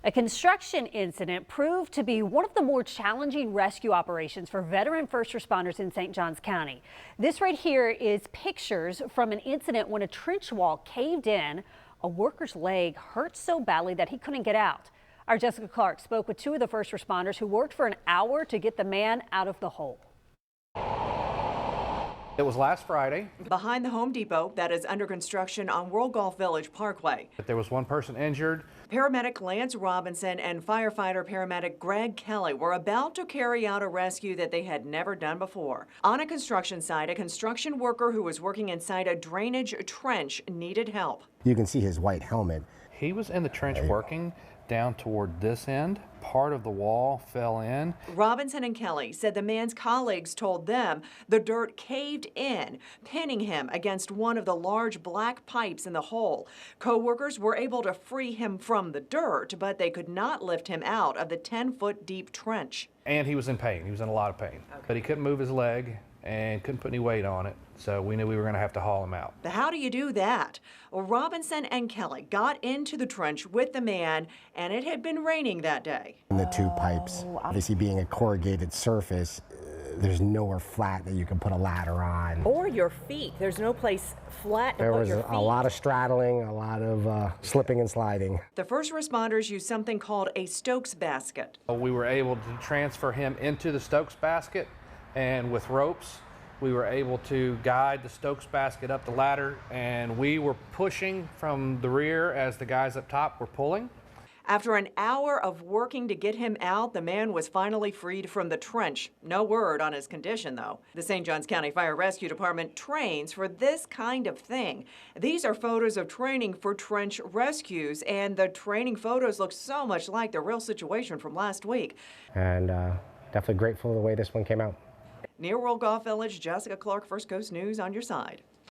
A construction incident proved to be one of the more challenging rescue operations for veteran first responders in St. Johns County. This right here is pictures from an incident when a trench wall caved in. A worker's leg hurt so badly that he couldn't get out. Our Jessica Clark spoke with two of the first responders who worked for an hour to get the man out of the hole. It was last Friday. Behind the Home Depot that is under construction on World Golf Village Parkway. There was one person injured. Paramedic Lance Robinson and firefighter paramedic Greg Kelly were about to carry out a rescue that they had never done before. On a construction site, a construction worker who was working inside a drainage trench needed help. You can see his white helmet. He was in the trench working down toward this end. Part of the wall fell in. Robinson and Kelly said the man's colleagues told them the dirt caved in, pinning him against one of the large black pipes in the hole. Co-workers were able to free him from the dirt, but they could not lift him out of the 10-foot deep trench. And he was in pain. He was in a lot of pain. Okay. But he couldn't move his leg and couldn't put any weight on it. So we knew we were going to have to haul him out. But how do you do that? Well, Robinson and Kelly got into the trench with the man, and it had been raining that day. And the two pipes, obviously being a corrugated surface, there's nowhere flat that you can put a ladder on. Or your feet. There's no place flat to There put was your feet. a lot of straddling, a lot of slipping and sliding. The first responders used something called a Stokes basket. We were able to transfer him into the Stokes basket, and with ropes, we were able to guide the Stokes basket up the ladder, and we were pushing from the rear as the guys up top were pulling. After an hour of working to get him out, the man was finally freed from the trench. No word on his condition, though. The St. Johns County Fire Rescue Department trains for this kind of thing. These are photos of training for trench rescues, and the training photos look so much like the real situation from last week. And definitely grateful for the way this one came out. Near World Golf Village, Jessica Clark, First Coast News on your side.